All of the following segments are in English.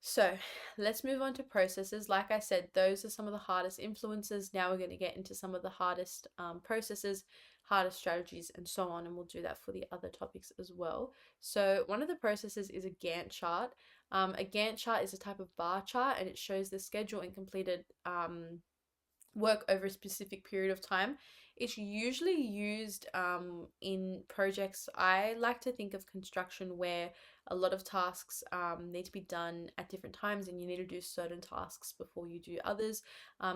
So let's move on to processes. Like I said, those are some of the hardest influences. Now we're going to get into some of the hardest processes, hardest strategies, and so on. And we'll do that for the other topics as well. So one of the processes is a Gantt chart. A Gantt chart is a type of bar chart, and it shows the schedule and completed work over a specific period of time. It's usually used in projects. I like to think of construction where a lot of tasks need to be done at different times, and you need to do certain tasks before you do others.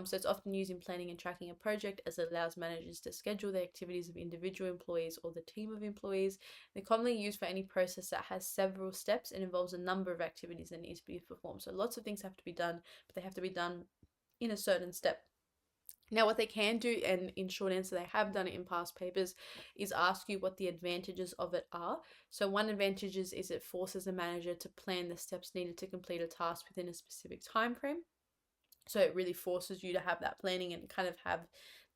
So it's often used in planning and tracking a project, as it allows managers to schedule the activities of individual employees or the team of employees. They're commonly used for any process that has several steps and involves a number of activities that need to be performed. So lots of things have to be done, but they have to be done in a certain step. Now, what they can do, and in short answer, they have done it in past papers, is ask you what the advantages of it are. So one advantage is it forces a manager to plan the steps needed to complete a task within a specific time frame. So it really forces you to have that planning and kind of have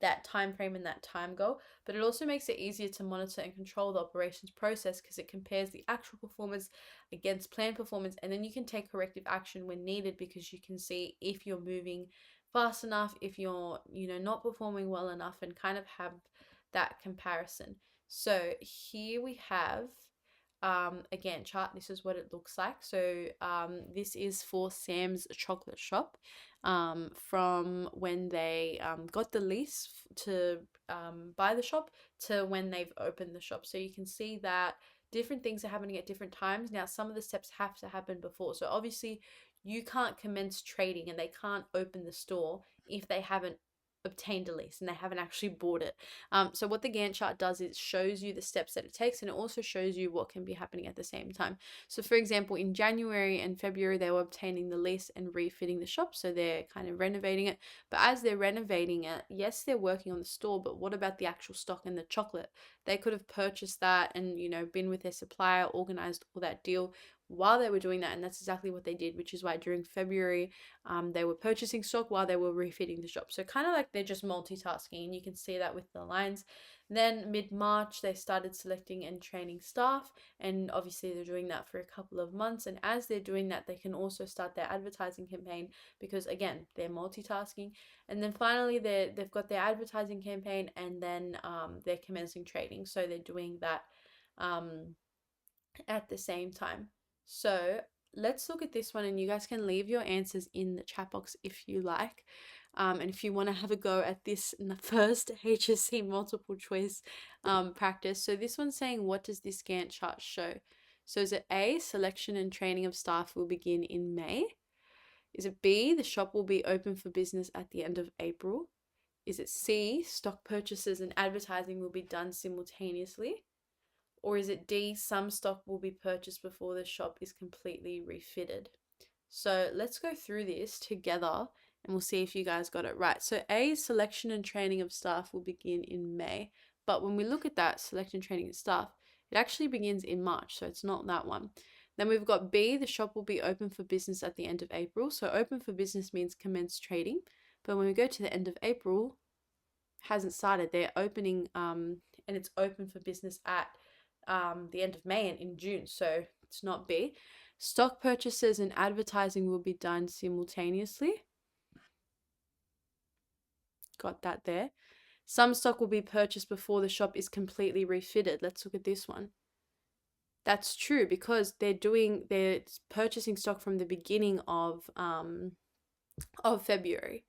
that time frame and that time goal. But it also makes it easier to monitor and control the operations process, because it compares the actual performance against planned performance, and then you can take corrective action when needed, because you can see if you're moving fast enough, if you're not performing well enough, and kind of have that comparison. So here we have a Gantt chart. This is what it looks like. So this is for Sam's Chocolate Shop, from when they got the lease to buy the shop to when they've opened the shop. So you can see that different things are happening at different times. Now, some of the steps have to happen before. So obviously, you can't commence trading and they can't open the store if they haven't obtained a lease and they haven't actually bought it. So what the Gantt chart does is shows you the steps that it takes, and it also shows you what can be happening at the same time. So for example, in January and February, they were obtaining the lease and refitting the shop. So they're kind of renovating it. But as they're renovating it, yes, they're working on the store, but what about the actual stock and the chocolate? They could have purchased that and, been with their supplier, organized all that deal while they were doing that. And that's exactly what they did, which is why during February, they were purchasing stock while they were refitting the shop. So kind of like they're just multitasking, and you can see that with the lines. Then mid-March, they started selecting and training staff, and obviously they're doing that for a couple of months. And as they're doing that, they can also start their advertising campaign, because again, they're multitasking. And then finally, they've got their advertising campaign, and then they're commencing trading. So they're doing that at the same time. So let's look at this one, and you guys can leave your answers in the chat box if you like. And if you want to have a go at this first HSC multiple choice practice. So this one's saying, what does this Gantt chart show? So is it A, selection and training of staff will begin in May? Is it B, the shop will be open for business at the end of April? Is it C, stock purchases and advertising will be done simultaneously? Or is it D, some stock will be purchased before the shop is completely refitted? So let's go through this together and we'll see if you guys got it right. So A, selection and training of staff will begin in May. But when we look at that, selection and training of staff, it actually begins in March. So it's not that one. Then we've got B, the shop will be open for business at the end of April. So open for business means commence trading. But when we go to the end of April, hasn't started. They're opening and it's open for business at the end of May and in June, so it's not B. Stock purchases and advertising will be done simultaneously. Got that there. Some stock will be purchased before the shop is completely refitted. Let's look at this one. That's true, because they're purchasing stock from the beginning of February.